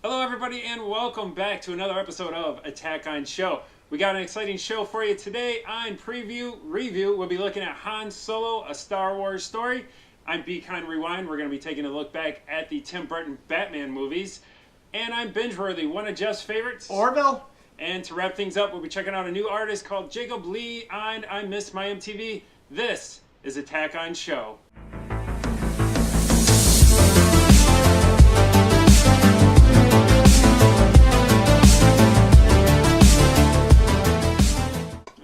Hello everybody and welcome back to another episode of Attack on Show. We got an exciting show for you today. On Preview Review, we'll be looking at Han Solo, a Star Wars story. I'm Be Kind Rewind. We're going to be taking a look back at the Tim Burton Batman movies. And I'm Binge Worthy, one of Jeff's favorites, Orville. And to wrap things up, we'll be checking out a new artist called Jacob Lee on I Miss My MTV. This is Attack on Show.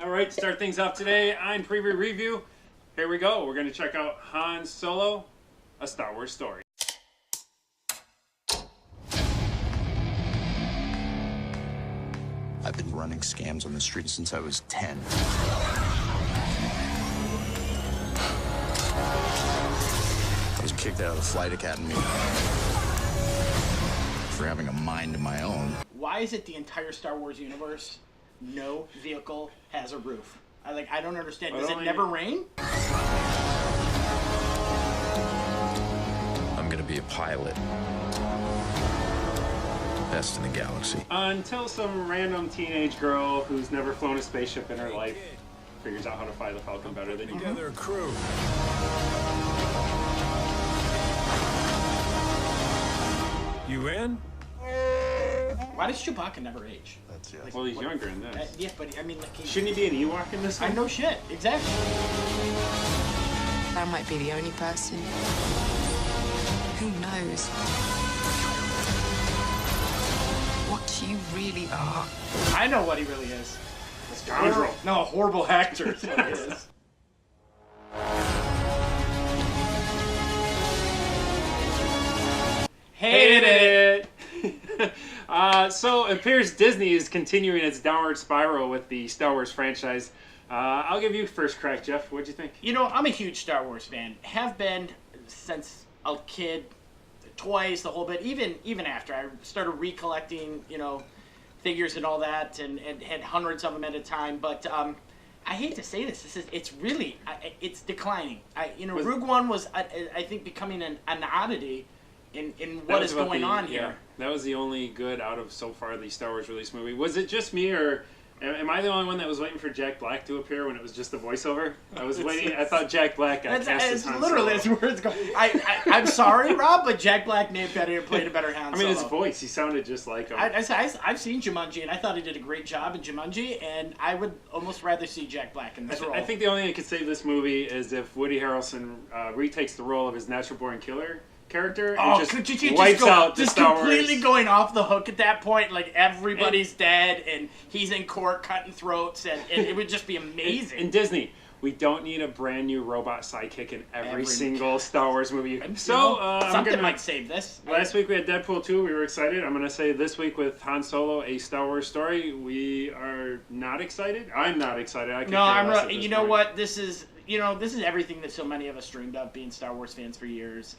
Alright, start things off today on Preview Review. Here we go. We're going to check out Han Solo, a Star Wars story. I've been running scams on the street since I was 10. I was kicked out of the flight academy for having a mind of my own. Why is it the entire Star Wars universe, no vehicle has a roof? I don't understand. Does it never rain? I'm gonna be a pilot. Best in the galaxy. Until some random teenage girl who's never flown a spaceship in her life figures out how to fly the Falcon better than you. Together a crew. You in? Why does Chewbacca never age? That's Like, Well, he's younger in this. Yeah, but I mean, Shouldn't he be an Ewok in this one? I know shit. Exactly. I might be the only person. Who knows what you really are? I know what he really is. A scoundrel. No, a horrible actor is what he is. Hated it! So it appears Disney is continuing its downward spiral with the Star Wars franchise. I'll give you first crack, Jeff. What'd you think? You know, I'm a huge Star Wars fan. Have been since a kid. Toys, the whole bit. Even after I started recollecting, figures and all that, and had hundreds of them at a time. But I hate to say this. It's really it's declining. Rogue One was I think becoming an oddity in what is going on here. That was the only good out of so far the Star Wars release movie. Was it just me, or am I the only one that was waiting for Jack Black to appear when it was just the voiceover? I was waiting. I thought Jack Black got cast as Han literally Solo. that's where it's going. I'm sorry, Rob, but Jack Black may have played a better Han Solo. I mean, his voice, he sounded just like him. I've seen Jumanji, and I thought he did a great job in Jumanji, and I would almost rather see Jack Black in this role. I think the only thing that could save this movie is if Woody Harrelson retakes the role of his natural-born killer character and just wipes out the Star Wars. Completely going off the hook at that point, like everybody's dead, and he's in court cutting throats, and it would just be amazing. In Disney, we don't need a brand new robot sidekick in every single Star Wars movie. Something might save this. Last week we had Deadpool 2. We were excited. I'm going to say this week with Han Solo, a Star Wars story, we are not excited. I'm not excited. You know what? This is everything that so many of us dreamed of, being Star Wars fans for years.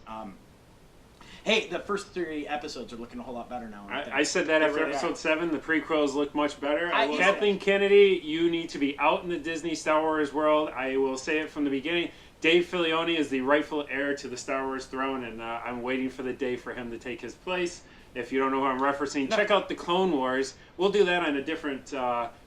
Hey, the first 3 episodes are looking a whole lot better now. I said that after episode 7. The prequels look much better. I Kathleen Kennedy, you need to be out in the Disney Star Wars world. I will say it from the beginning. Dave Filoni is the rightful heir to the Star Wars throne, and I'm waiting for the day for him to take his place. If you don't know who I'm referencing, check out the Clone Wars. We'll do that on a different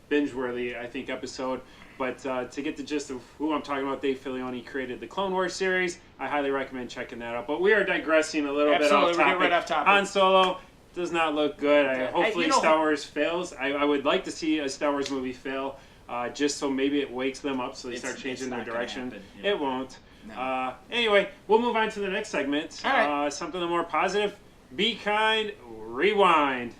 binge-worthy, I think, episode. But to get the gist of who I'm talking about, Dave Filoni created the Clone Wars series. I highly recommend checking that out. But we are digressing a little bit off topic. We're getting right off topic. Han Solo does not look good. Hopefully Star Wars fails. I would like to see a Star Wars movie fail, just so maybe it wakes them up so they start changing their direction. It won't. No. Anyway, we'll move on to the next segment. All right. Something a little more positive. Be Kind, Rewind.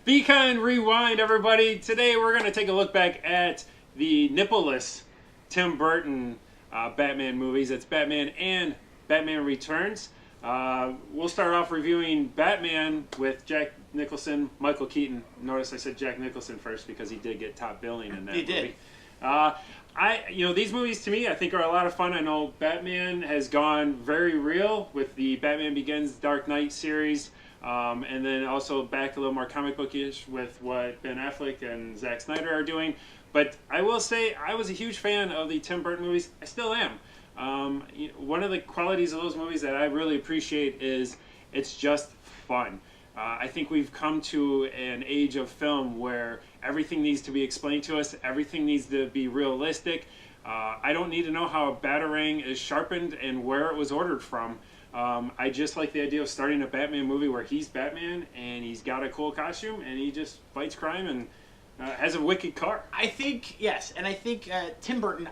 Be Kind, Rewind, everybody. Today we're going to take a look back at the nippleless Tim Burton Batman movies. It's Batman and Batman Returns. We'll start off reviewing Batman with Jack Nicholson, Michael Keaton. Notice I said Jack Nicholson first because he did get top billing in that movie. He did. These movies to me I think are a lot of fun. I know Batman has gone very real with the Batman Begins Dark Knight series. And then also back a little more comic bookish with what Ben Affleck and Zack Snyder are doing. But I will say I was a huge fan of the Tim Burton movies. I still am. One of the qualities of those movies that I really appreciate is it's just fun. I think we've come to an age of film where everything needs to be explained to us, everything needs to be realistic. I don't need to know how a batarang is sharpened and where it was ordered from. I just like the idea of starting a Batman movie where he's Batman and he's got a cool costume and he just fights crime and has a wicked car. I think, yes, and I think Tim Burton,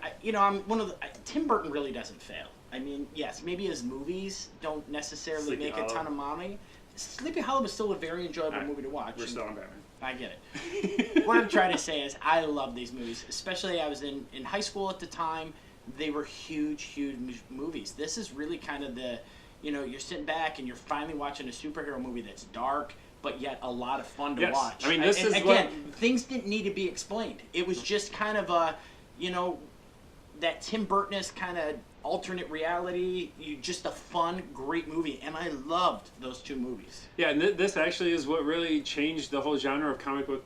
Tim Burton really doesn't fail. I mean, yes, maybe his movies don't necessarily Sleepy make Hollow. a ton of money. Sleepy Hollow was still a very enjoyable movie to watch. We're still on Batman. I get it. What I'm trying to say is I love these movies, especially I was in high school at the time. They were huge movies. This is really kind of the, you're sitting back and you're finally watching a superhero movie that's dark, but yet a lot of fun to watch. I mean, this is again, things didn't need to be explained. It was just kind of a, that Tim Burton-esque kind of alternate reality, just a fun, great movie, and I loved those two movies. Yeah, and this actually is what really changed the whole genre of comic book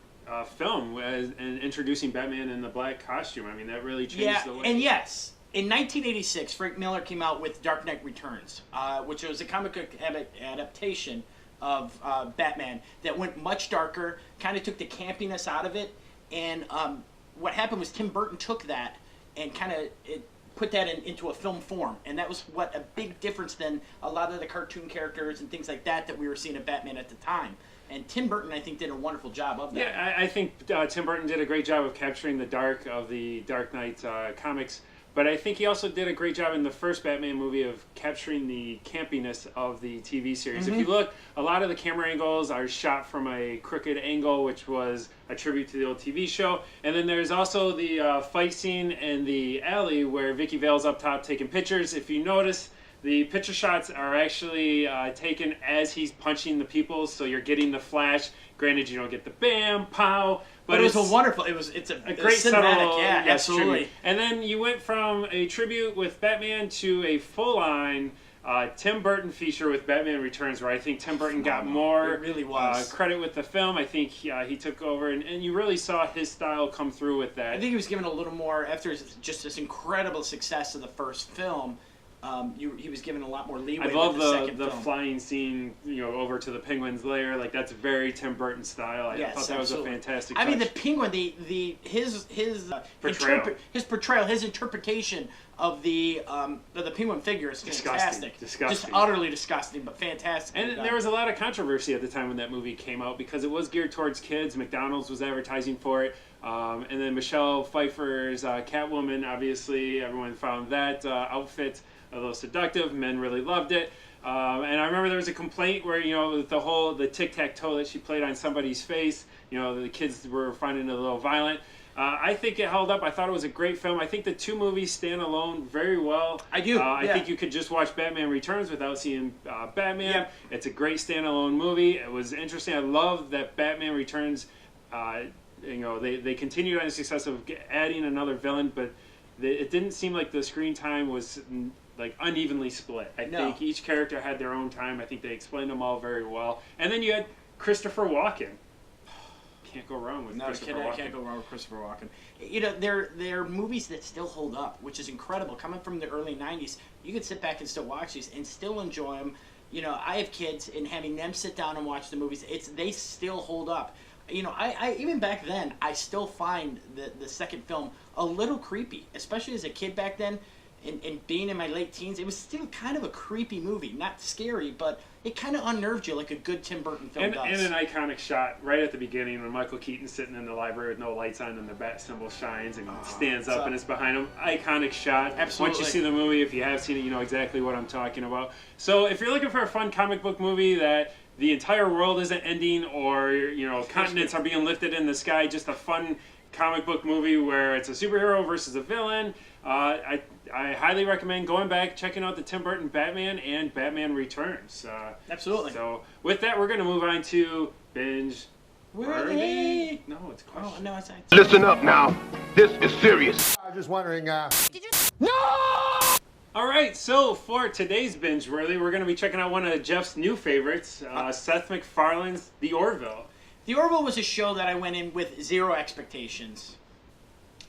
film, and introducing Batman in the black costume. I mean, that really changed the way. And yes, in 1986, Frank Miller came out with Dark Knight Returns, which was a comic book adaptation of Batman that went much darker, kind of took the campiness out of it, and what happened was Tim Burton took that and kind of put that into a film form, and that was what a big difference than a lot of the cartoon characters and things like that we were seeing of Batman at the time. And Tim Burton, I think, did a wonderful job of that. Yeah, I think Tim Burton did a great job of capturing the dark of the Dark Knight comics, but I think he also did a great job in the first Batman movie of capturing the campiness of the TV series. If you look, a lot of the camera angles are shot from a crooked angle, which was a tribute to the old TV show. And then there's also the fight scene in the alley where Vicky Vale's up top taking pictures. If you notice, the picture shots are actually taken as he's punching the people, so you're getting the flash. Granted, you don't get the bam, pow, but it's a wonderful. It's a great cinematic, subtle, yeah, absolutely. Tribute. And then you went from a tribute with Batman to a full-on Tim Burton feature with Batman Returns, where I think Tim Burton got more credit with the film. I think he took over, and you really saw his style come through with that. I think he was given a little more after just this incredible success of the first film. He was given a lot more leeway. I love with the second the film. flying scene, over to the Penguin's lair. Like, that's very Tim Burton style. I thought that was a fantastic touch. I mean, the Penguin, his portrayal, his interpretation of the Penguin figure is fantastic. Disgusting. Just utterly disgusting, but fantastic. And there was a lot of controversy at the time when that movie came out because it was geared towards kids. McDonald's was advertising for it. And then Michelle Pfeiffer's Catwoman, obviously, everyone found that outfit a little seductive. Men really loved it. And I remember there was a complaint where, the tic-tac-toe that she played on somebody's face, the kids were finding it a little violent. I think it held up. I thought it was a great film. I think the two movies stand alone very well. I do. I think you could just watch Batman Returns without seeing Batman. Yeah. It's a great standalone movie. It was interesting. I love that Batman Returns, they continued on the success of adding another villain, but it didn't seem like the screen time was unevenly split. I think each character had their own time. I think they explained them all very well. And then you had Christopher Walken. Can't go wrong with Christopher Walken. I can't go wrong with Christopher Walken. They're movies that still hold up, which is incredible. Coming from the early 90s, you could sit back and still watch these and still enjoy them. I have kids, and having them sit down and watch the movies, they still hold up. I even back then, I still find the second film a little creepy, especially as a kid back then. And being in my late teens, it was still kind of a creepy movie. Not scary, but it kind of unnerved you like a good Tim Burton film does. And an iconic shot right at the beginning when Michael Keaton's sitting in the library with no lights on and the bat symbol shines and stands up and it's behind him. Iconic shot. Absolutely. Once you see the movie, if you have seen it, you know exactly what I'm talking about. So if you're looking for a fun comic book movie that the entire world isn't ending or, continents are being lifted in the sky, just a fun comic book movie where it's a superhero versus a villain, I highly recommend going back, checking out the Tim Burton Batman and Batman Returns. Absolutely. So with that, we're going to move on to Binge Worthy. No, it's question. Oh, no, it's not. Listen up now. This is serious. I was just wondering, All right, so for today's Binge Worthy, we're going to be checking out one of Jeff's new favorites, Seth MacFarlane's The Orville. The Orville was a show that I went in with zero expectations.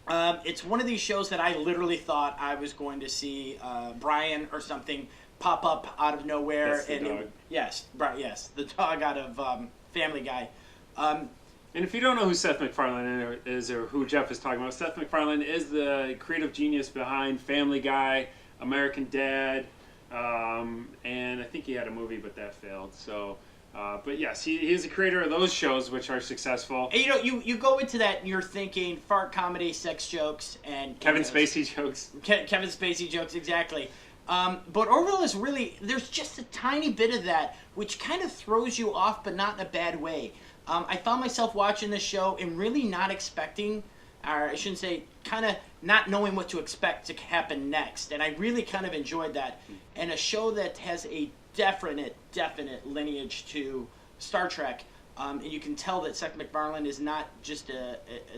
It's one of these shows that I literally thought I was going to see Brian or something pop up out of nowhere. That's the dog. Yes, the dog out of Family Guy. And if you don't know who Seth MacFarlane is or who Jeff is talking about, Seth MacFarlane is the creative genius behind Family Guy, American Dad, and I think he had a movie, but that failed. So, but yes, he is the creator of those shows, which are successful. And, you go into that and you're thinking fart comedy, sex jokes, and Kevin Spacey jokes. Kevin Spacey jokes, exactly. But Orville is really, there's just a tiny bit of that, which kind of throws you off, but not in a bad way. I found myself watching this show and really not expecting, or I shouldn't say, kind of not knowing what to expect to happen next. And I really kind of enjoyed that. And a show that has a definite lineage to Star Trek. And you can tell that Seth MacFarlane is not just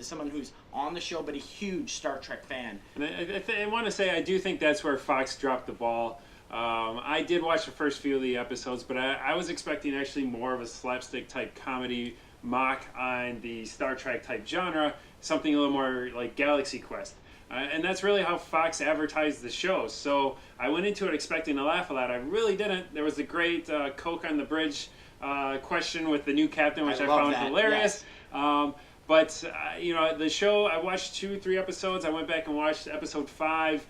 someone who's on the show, but a huge Star Trek fan. And I want to say I do think that's where Fox dropped the ball. I did watch the first few of the episodes, but I was expecting actually more of a slapstick type comedy mock on the Star Trek type genre, something a little more like Galaxy Quest. And that's really how Fox advertised the show. So I went into it expecting to laugh a lot. I really didn't. There was the great Coke on the Bridge question with the new captain, which I found hilarious. Yes. But the show, I watched 2-3 episodes. I went back and watched episode 5.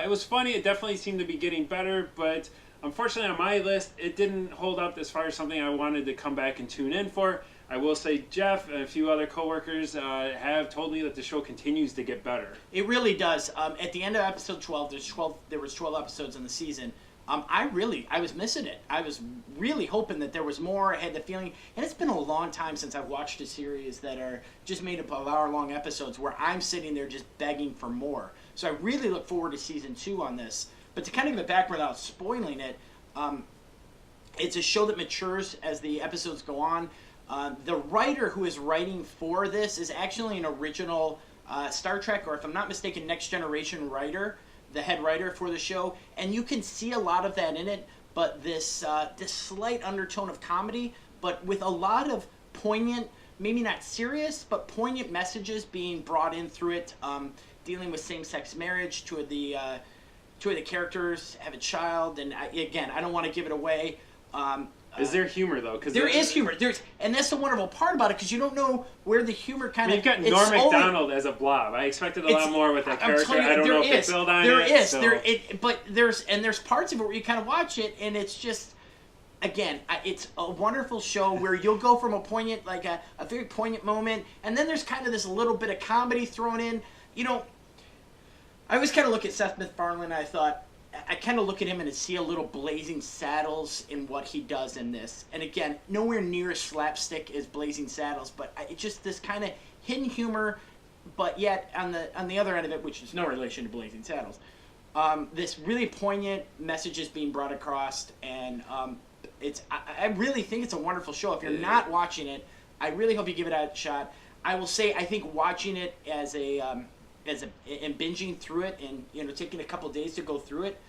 It was funny. It definitely seemed to be getting better, but unfortunately on my list, it didn't hold up as far as something I wanted to come back and tune in for. I will say Jeff and a few other coworkers have told me that the show continues to get better. It really does. At the end of episode 12, there was 12 episodes in the season. I was missing it. I was really hoping that there was more. I had the feeling, and it's been a long time since I've watched a series that are just made up of hour-long episodes where I'm sitting there just begging for more. So I really look forward to season 2 on this. But to kind of give it back without spoiling it, it's a show that matures as the episodes go on. The writer who is writing for this is actually an original Star Trek, or if I'm not mistaken, Next Generation writer, the head writer for the show, and you can see a lot of that in it, but this slight undertone of comedy, but with a lot of poignant, maybe not serious, but poignant messages being brought in through it, dealing with same-sex marriage. Two of the characters have a child, and I don't want to give it away. Is there humor though? There is humor. And that's the wonderful part about it, because you don't know where the humor kind of. You've got Norm Macdonald as a blob. I expected a lot more with that character. I don't know if they build on it. But there's parts of it where you kind of watch it, and it's just, again, it's a wonderful show where you'll go from a poignant, like a very poignant moment, and then there's kind of this little bit of comedy thrown in. I always kind of look at Seth MacFarlane, and I kind of look at him and see a little Blazing Saddles in what he does in this. And again, nowhere near as slapstick as Blazing Saddles, but it's just this kind of hidden humor, but yet on the other end of it, which is no relation to Blazing Saddles, this really poignant messages being brought across, and I really think it's a wonderful show. If you're not watching it, I really hope you give it a shot. I will say, I think watching it and binging through it, and taking a couple days to go through it,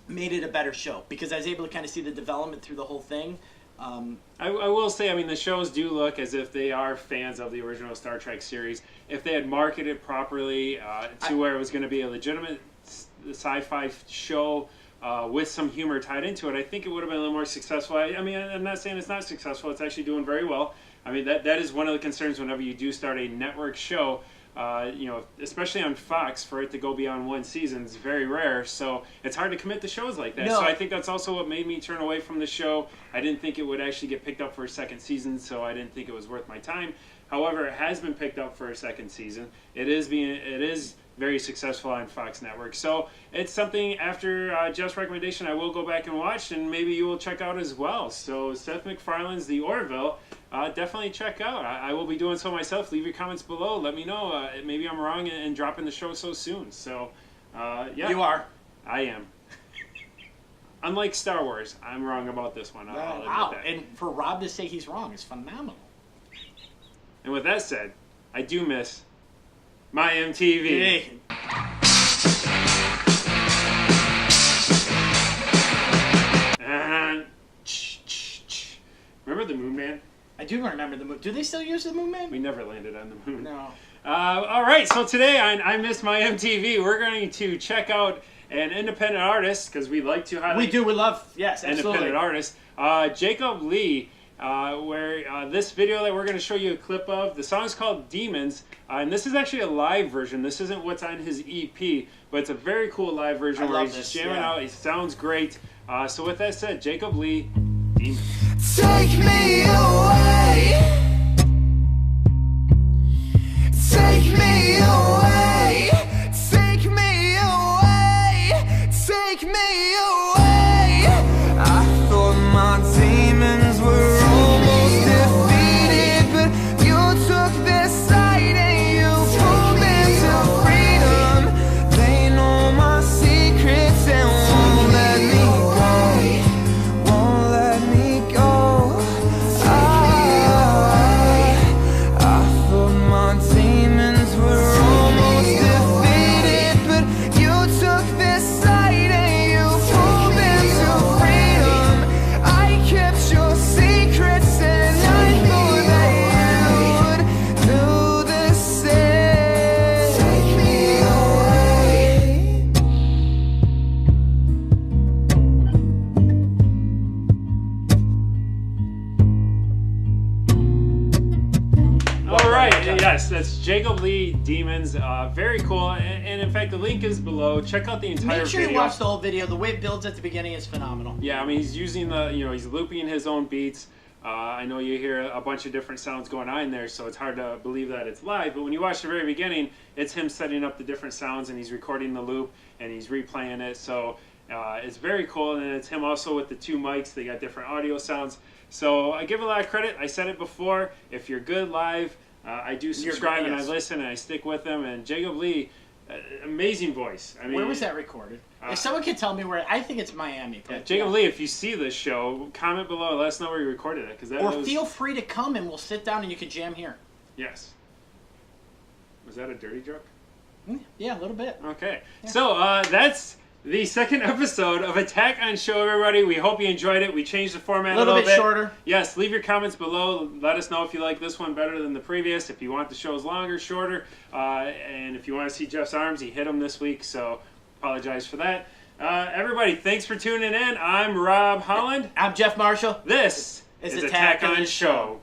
made it a better show, because I was able to kind of see the development through the whole thing. I will say, the shows do look as if they are fans of the original Star Trek series. If they had marketed properly to where it was going to be a legitimate sci-fi show with some humor tied into it, I think it would have been a little more successful. I'm not saying it's not successful. It's actually doing very well. That is one of the concerns whenever you do start a network show. Especially on Fox, for it to go beyond one season is very rare, so it's hard to commit to shows like that. No. So I think that's also what made me turn away from the show. I didn't think it would actually get picked up for a second season, so I didn't think it was worth my time. However, it has been picked up for a second season. It is very successful on Fox Network. So it's something, after Jeff's recommendation, I will go back and watch, and maybe you will check out as well. So Seth MacFarlane's The Orville, definitely check out. I will be doing so myself. Leave your comments below. Let me know. Maybe I'm wrong in dropping the show so soon. So, yeah. You are. I am. Unlike Star Wars, I'm wrong about this one. I'll admit that. And for Rob to say he's wrong is phenomenal. And with that said, I do miss My MTV. Hey. Remember the Moon Man? I do remember the moon. Do they still use the Moon Man? We never landed on the moon. No. All right, so today on I Miss My MTV, we're going to check out an independent artist, because we like to highlight We love, yes, absolutely. independent artists. Jacob Lee, where this video that we're going to show you a clip of, the song's called Demons, and this is actually a live version. This isn't what's on his EP, but it's a very cool live version where he's just jamming out. It sounds great. So with that said, Jacob Lee, Demons. Take me away. Take me away. Take me away. Take me away. I thought my demons were almost defeated, but you took their side and you pulled me to freedom. They know my secrets and won't let me go. Won't let me go. I thought my demons were almost defeated, but you took their side and you pulled them to freedom. I kept your secrets and I thought that you would do the same. Take me away. All right, yes, that's Jacob Lee, Demons. Very cool, and in fact, the link is below. Check out the entire Make sure you video. watch the whole video. The way it builds at the beginning is phenomenal. Yeah, I mean, he's using he's looping his own beats. I know you hear a bunch of different sounds going on in there, so it's hard to believe that it's live. But when you watch the very beginning, it's him setting up the different sounds, and he's recording the loop, and he's replaying it. So it's very cool, and it's him also with the two mics. They got different audio sounds. So I give a lot of credit. I said it before. If you're good live, I do subscribe and I listen and I stick with them. And Jacob Lee, amazing voice. I mean, Where was that recorded? If someone could tell me where, I think it's Miami. But Jacob Lee, if you see this show, comment below and let us know where you recorded it. Or feel free to come and we'll sit down and you can jam here. Yes. Was that a dirty joke? Yeah, a little bit. Okay. Yeah. So that's the second episode of Attack on Show, everybody. We hope you enjoyed it. We changed the format a little bit. Shorter. Yes, leave your comments below. Let us know if you like this one better than the previous, if you want the shows longer, shorter, and if you want to see Jeff's arms, he hit them this week, so apologize for that. Everybody, thanks for tuning in. I'm Rob Holland. I'm Jeff Marshall. This is Attack on Show.